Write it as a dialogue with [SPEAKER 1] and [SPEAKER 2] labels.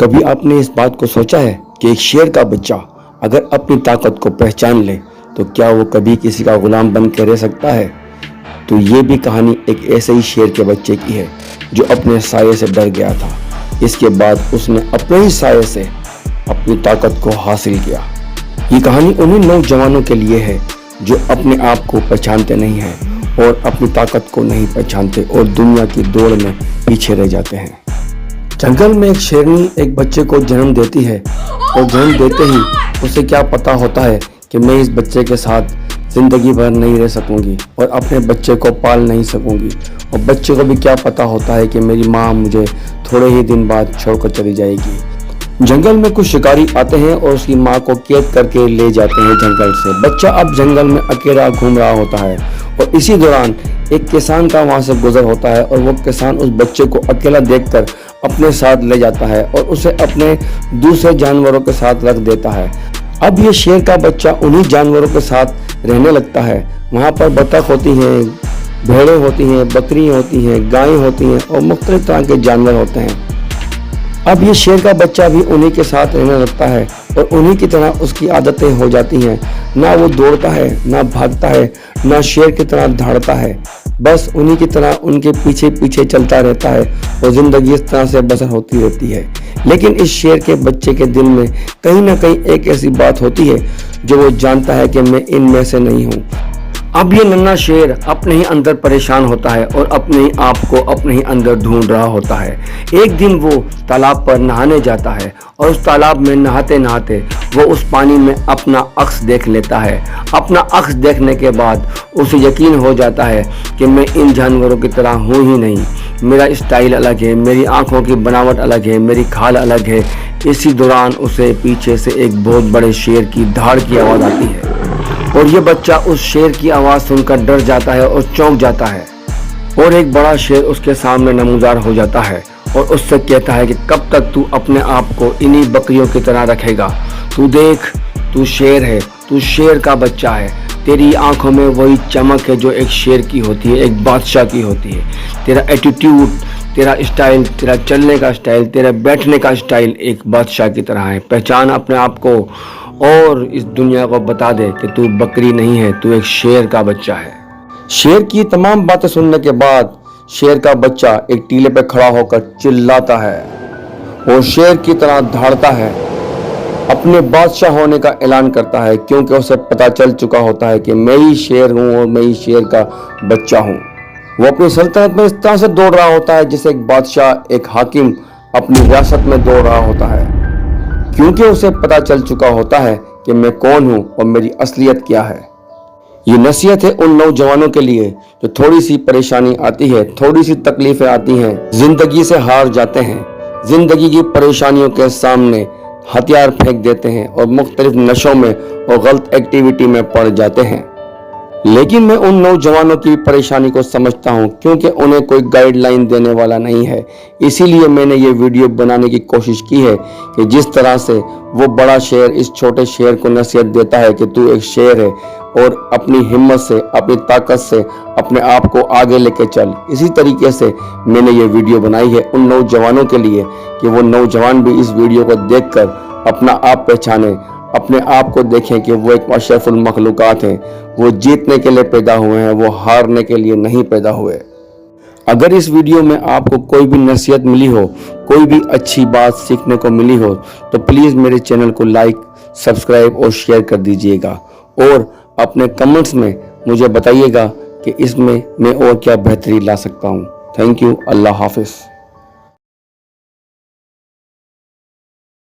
[SPEAKER 1] کبھی آپ نے اس بات کو سوچا ہے کہ ایک شیر کا بچہ اگر اپنی طاقت کو پہچان لے تو کیا وہ کبھی کسی کا غلام بن کے رہ سکتا ہے؟ تو یہ بھی کہانی ایک ایسے ہی شیر کے بچے کی ہے جو اپنے سائے سے ڈر گیا تھا۔ اس کے بعد اس نے اپنے ہی سائے سے اپنی طاقت کو حاصل کیا۔ یہ کہانی انہیں نوجوانوں کے لیے ہے جو اپنے آپ کو پہچانتے نہیں ہیں اور اپنی طاقت کو نہیں پہچانتے اور دنیا کی دوڑ میں پیچھے رہ جاتے ہیں۔ جنگل میں ایک شیرنی ایک بچے کو جنم دیتی ہے اور جنم دیتے ہی اسے کیا پتا ہوتا ہے کہ میں اس بچے کے ساتھ زندگی بھر نہیں رہ سکوں گی اور اپنے بچے کو پال نہیں سکوں گی، اور بچے کو بھی کیا پتا ہوتا ہے کہ میری ماں مجھے تھوڑے ہی دن بعد چھوڑ کر چلی جائے گی۔ جنگل میں کچھ شکاری آتے ہیں اور اس کی ماں کو قید کر کے لے جاتے ہیں جنگل سے۔ بچہ اب جنگل میں اکیلا گھوم رہا ہوتا ہے اور اسی دوران ایک کسان کا وہاں سے گزر ہوتا ہے اور وہ کسان اس بچے کو اکیلا دیکھ کر اپنے ساتھ لے جاتا ہے اور اسے اپنے دوسرے جانوروں کے ساتھ رکھ دیتا ہے۔ اب یہ شیر کا بچہ انہی جانوروں کے ساتھ رہنے لگتا ہے۔ وہاں پر بطخ ہوتی ہیں، بھیڑیں ہوتی ہیں، بکریاں ہوتی ہیں، گائیں ہوتی ہیں اور مختلف طرح کے جانور ہوتے ہیں۔ اب یہ شیر کا بچہ بھی انہی کے ساتھ رہنے لگتا ہے اور انہی کی طرح اس کی عادتیں ہو جاتی ہیں۔ نہ وہ دوڑتا ہے، نہ بھاگتا ہے، نہ شیر کی طرح دھاڑتا ہے، بس انہی کی طرح ان کے پیچھے پیچھے چلتا رہتا ہے اور زندگی اس طرح سے بسر ہوتی رہتی ہے۔ لیکن اس شیر کے بچے کے دل میں کہیں نہ کہیں ایک ایسی بات ہوتی ہے جو وہ جانتا ہے کہ میں ان میں سے نہیں ہوں۔ اب یہ ننھا شیر اپنے ہی اندر پریشان ہوتا ہے اور اپنے ہی آپ کو اپنے ہی اندر ڈھونڈ رہا ہوتا ہے۔ ایک دن وہ تالاب پر نہانے جاتا ہے اور اس تالاب میں نہاتے نہاتے وہ اس پانی میں اپنا عکس دیکھ لیتا ہے۔ اپنا عکس دیکھنے کے بعد اسے یقین ہو جاتا ہے کہ میں ان جانوروں کی طرح ہوں ہی نہیں، میرا اسٹائل الگ ہے، میری آنکھوں کی بناوٹ الگ ہے، میری کھال الگ ہے۔ اسی دوران اسے پیچھے سے ایک بہت بڑے شیر کی دھاڑ کی آواز آتی ہے اور یہ بچہ اس شیر کی آواز سن کر ڈر جاتا ہے اور چونک جاتا ہے، اور ایک بڑا شیر اس کے سامنے نمودار ہو جاتا ہے اور اس سے کہتا ہے کہ کب تک تو اپنے آپ کو انہی بکریوں کی طرح رکھے گا؟ تو دیکھ، تو شیر ہے، تو شیر کا بچہ ہے، تیری آنکھوں میں وہی چمک ہے جو ایک شیر کی ہوتی ہے، ایک بادشاہ کی ہوتی ہے۔ تیرا ایٹیٹیوڈ، تیرا اسٹائل، تیرا چلنے کا اسٹائل، تیرا بیٹھنے کا اسٹائل ایک بادشاہ کی طرح ہے۔ پہچان اپنے آپ کو اور اس دنیا کو بتا دے کہ تو بکری نہیں ہے، تو ایک شیر کا بچہ ہے۔ شیر کی تمام باتیں سننے کے بعد شیر کا بچہ ایک ٹیلے پہ کھڑا ہو کر چلاتا ہے اور شیر کی طرح دھاڑتا ہے، اپنے بادشاہ ہونے کا اعلان کرتا ہے، کیونکہ اسے پتا چل چکا ہوتا ہے کہ میں ہی شیر ہوں اور میں ہی شیر کا بچہ ہوں۔ وہ اپنی سلطنت میں اس طرح سے دوڑ رہا ہوتا ہے جیسے ایک بادشاہ، ایک حاکم اپنی ریاست میں دوڑ رہا ہوتا ہے، کیونکہ اسے پتا چل چکا ہوتا ہے کہ میں کون ہوں اور میری اصلیت کیا ہے۔ یہ نصیحت ہے ان نوجوانوں کے لیے جو تھوڑی سی پریشانی آتی ہے، تھوڑی سی تکلیفیں آتی ہیں، زندگی سے ہار جاتے ہیں، زندگی کی پریشانیوں کے سامنے ہتھیار پھینک دیتے ہیں اور مختلف نشوں میں اور غلط ایکٹیویٹی میں پڑ جاتے ہیں۔ لیکن میں ان نوجوانوں کی پریشانی کو سمجھتا ہوں کیونکہ انہیں کوئی گائیڈ لائن دینے والا نہیں ہے۔ اسی لیے میں نے یہ ویڈیو بنانے کی کوشش کی ہے کہ جس طرح سے وہ بڑا شیر اس چھوٹے شیر کو نصیحت دیتا ہے کہ تو ایک شیر ہے اور اپنی ہمت سے، اپنی طاقت سے اپنے آپ کو آگے لے کے چل، اسی طریقے سے میں نے یہ ویڈیو بنائی ہے ان نوجوانوں کے لیے کہ وہ نوجوان بھی اس ویڈیو کو دیکھ کر اپنا آپ پہچانیں، اپنے آپ کو دیکھیں کہ وہ ایک اشرف المخلوقات ہیں، وہ جیتنے کے لیے پیدا ہوئے ہیں، وہ ہارنے کے لیے نہیں پیدا ہوئے۔ اگر اس ویڈیو میں آپ کو کوئی بھی نصیحت ملی ہو، کوئی بھی اچھی بات سیکھنے کو ملی ہو تو پلیز میرے چینل کو لائک، سبسکرائب اور شیئر کر دیجئے گا، اور اپنے کمنٹس میں مجھے بتائیے گا کہ اس میں اور کیا بہتری لا سکتا ہوں۔ تھینک یو، اللہ حافظ۔